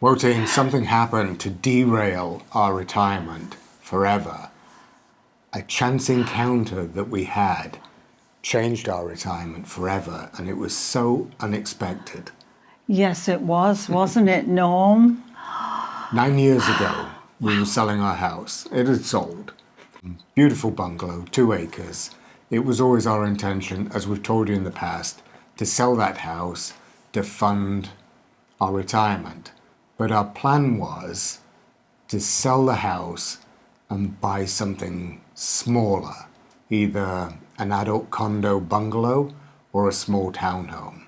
Wotan, something happened to derail our retirement forever. A chance encounter that we had changed our retirement forever, and it was so unexpected. Yes, it was, wasn't it, Norm? 9 years ago, we were selling our house. It had sold. Beautiful bungalow, 2 acres. It was always our intention, as we've told you in the past, to sell that house to fund our retirement. But our plan was to sell the house and buy something smaller, either an adult condo bungalow or a small townhome.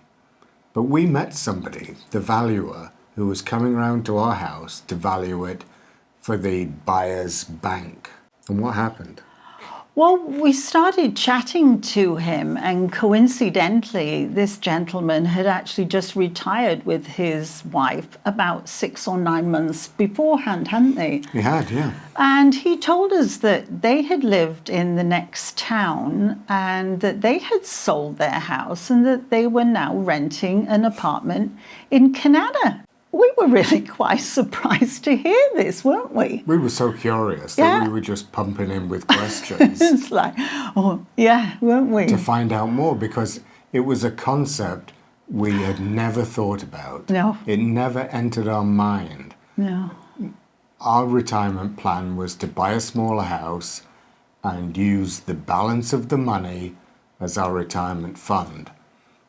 But we met somebody, the valuer, who was coming round to our house to value it for the buyer's bank. And what happened? Well, we started chatting to him, and coincidentally, this gentleman had actually just retired with his wife about 6 or 9 months beforehand, hadn't they? He had, yeah. And he told us that they had lived in the next town and that they had sold their house and that they were now renting an apartment in Canada. We were really quite surprised to hear this, weren't we? We were so curious that we were just pumping him with questions. It's like, oh, yeah, weren't we? To find out more, because it was a concept we had never thought about. No. It never entered our mind. No. Our retirement plan was to buy a smaller house and use the balance of the money as our retirement fund.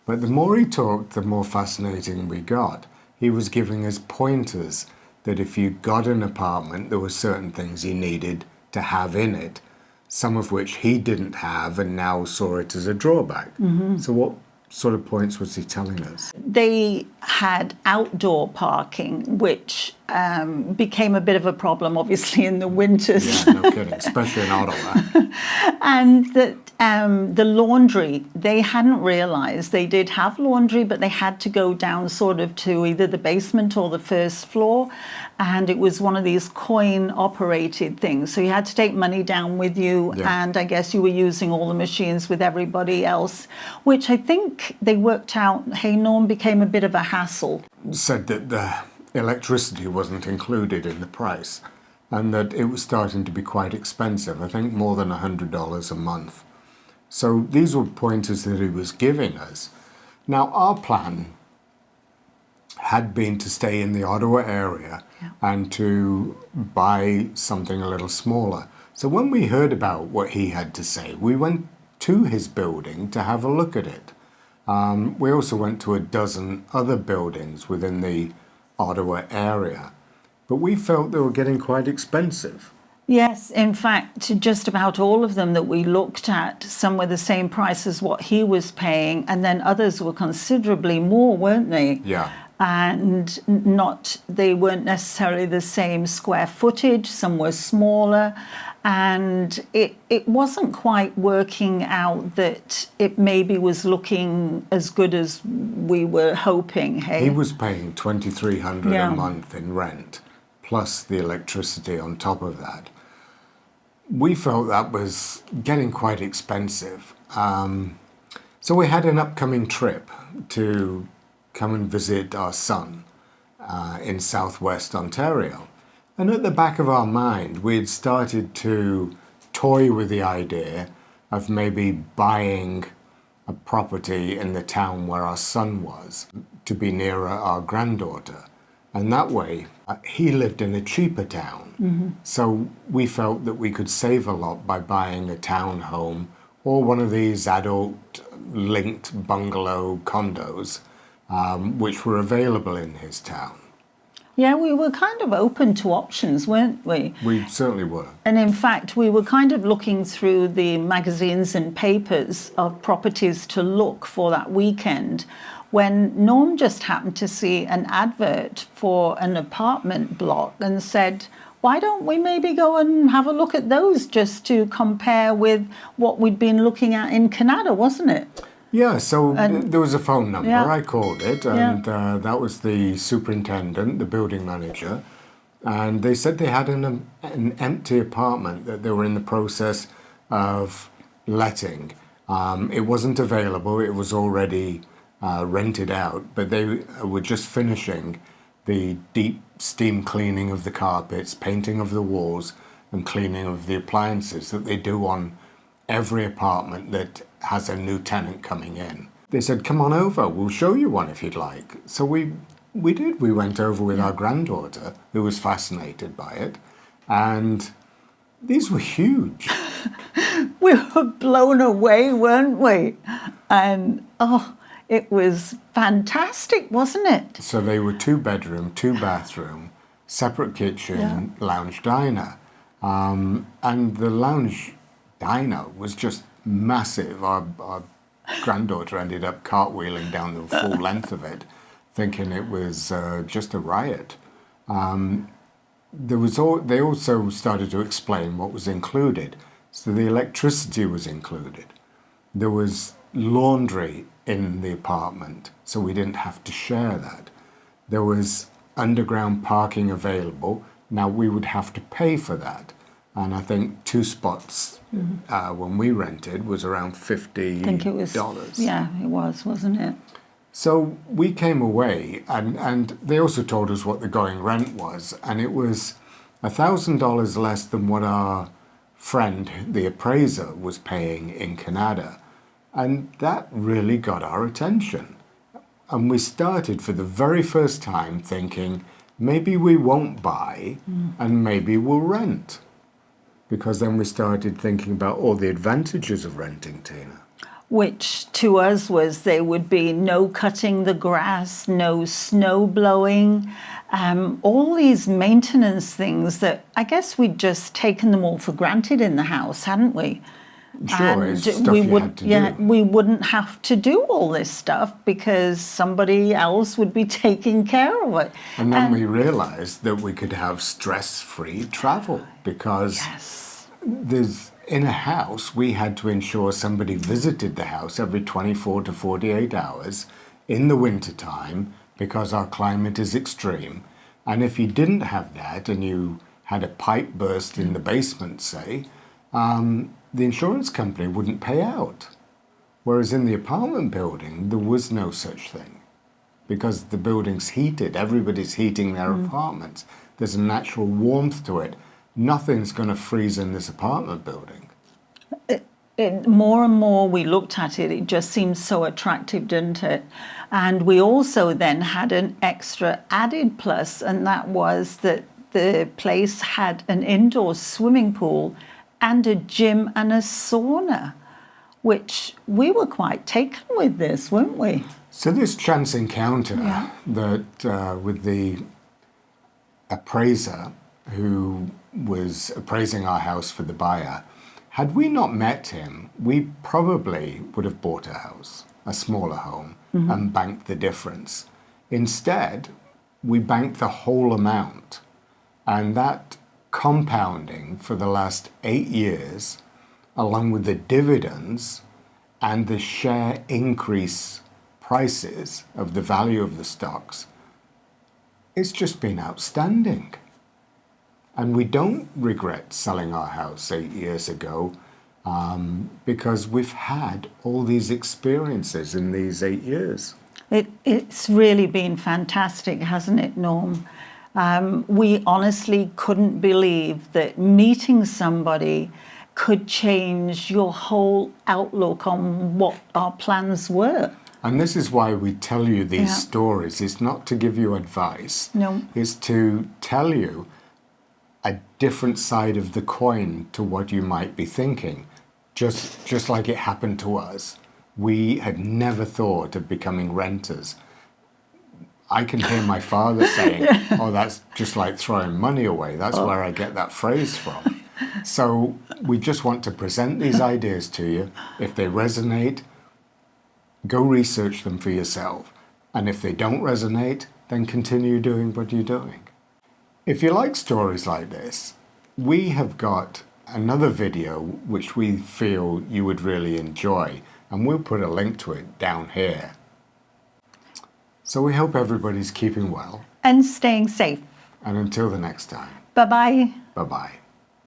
But the more he talked, the more fascinating we got. He was giving us pointers that if you got an apartment, there were certain things you needed to have in it, some of which he didn't have and now saw it as a drawback. So what sort of points was he telling us? They had outdoor parking, which became a bit of a problem, obviously, in the winters. Yeah, no kidding, especially in Ottawa. And that the laundry, they hadn't realised they did have laundry, but they had to go down sort of to either the basement or the first floor. And it was one of these coin-operated things. So you had to take money down with you, and I guess you were using all the machines with everybody else, which I think they worked out, hey, Norm, became a bit of a hassle. Said that the electricity wasn't included in the price and that it was starting to be quite expensive, I think more than $100 a month. So these were pointers that he was giving us. Now, our plan had been to stay in the Ottawa area and to buy something a little smaller. So when we heard about what he had to say, we went to his building to have a look at it. We also went to a dozen other buildings within the Ottawa area, but we felt they were getting quite expensive. Yes, in fact, just about all of them that we looked at, some were the same price as what he was paying, and then others were considerably more, weren't they? Yeah. And they weren't necessarily the same square footage, some were smaller, and it wasn't quite working out that it maybe was looking as good as we were hoping, hey? He was paying $2,300 a month in rent, plus the electricity on top of that. We felt that was getting quite expensive. So we had an upcoming trip to come and visit our son in southwest Ontario. And at the back of our mind, we had started to toy with the idea of maybe buying a property in the town where our son was to be nearer our granddaughter. And that way, he lived in a cheaper town. So we felt that we could save a lot by buying a townhome or one of these adult linked bungalow condos, which were available in his town. Yeah, we were kind of open to options, weren't we? We certainly were. And in fact, we were kind of looking through the magazines and papers of properties to look for that weekend when Norm just happened to see an advert for an apartment block and said, why don't we maybe go and have a look at those just to compare with what we'd been looking at in Canada, wasn't it? Yeah, so there was a phone number. Yeah. I called it, and that was the superintendent, the building manager, and they said they had an empty apartment that they were in the process of letting. It wasn't available, it was already rented out, but they were just finishing the deep steam cleaning of the carpets, painting of the walls, and cleaning of the appliances that they do on every apartment that has a new tenant coming in. They said, come on over, we'll show you one if you'd like. So we did. We went over with our granddaughter, who was fascinated by it, and these were huge. We were blown away, weren't we? And it was fantastic, wasn't it? So they were 2-bedroom, 2-bathroom, separate kitchen, lounge diner. And the lounge diner was just massive. Our granddaughter ended up cartwheeling down the full length of it, thinking it was just a riot. They also started to explain what was included. So the electricity was included. There was laundry in the apartment, so we didn't have to share that. There was underground parking available. Now we would have to pay for that. And I think 2 spots when we rented was around $50. I think it was, yeah, it was, wasn't it? So we came away, and they also told us what the going rent was, and it was $1,000 less than what our friend, the appraiser, was paying in Canada. And that really got our attention. And we started for the very first time thinking, maybe we won't buy and maybe we'll rent. Because then we started thinking about all the advantages of renting, Tina. Which to us was there would be no cutting the grass, no snow blowing, all these maintenance things that I guess we'd just taken them all for granted in the house, hadn't we? Sure, it's stuff you had to do. We wouldn't have to do all this stuff because somebody else would be taking care of it. And then we realised that we could have stress-free travel because in a house, we had to ensure somebody visited the house every 24 to 48 hours in the wintertime because our climate is extreme. And if you didn't have that and you had a pipe burst in the basement, say, the insurance company wouldn't pay out. Whereas in the apartment building, there was no such thing because the building's heated. Everybody's heating their apartments. There's a natural warmth to it. Nothing's going to freeze in this apartment building. More and more we looked at it, it just seemed so attractive, didn't it? And we also then had an extra added plus, and that was that the place had an indoor swimming pool and a gym and a sauna, which we were quite taken with this, weren't we? So this chance encounter that with the appraiser who was appraising our house for the buyer, had we not met him, we probably would have bought a house, a smaller home, and banked the difference. Instead, we banked the whole amount, and that compounding for the last 8 years, along with the dividends and the share increase prices of the value of the stocks, it's just been outstanding. And we don't regret selling our house 8 years ago because we've had all these experiences in these 8 years. It's really been fantastic, hasn't it, Norm? We honestly couldn't believe that meeting somebody could change your whole outlook on what our plans were. And this is why we tell you these stories. It's not to give you advice. No. It's to tell you a different side of the coin to what you might be thinking. Just like it happened to us. We had never thought of becoming renters. I can hear my father saying, oh, that's just like throwing money away. That's where I get that phrase from. So we just want to present these ideas to you. If they resonate, go research them for yourself. And if they don't resonate, then continue doing what you're doing. If you like stories like this, we have got another video which we feel you would really enjoy, and we'll put a link to it down here. So we hope everybody's keeping well. And staying safe. And until the next time. Bye-bye. Bye-bye.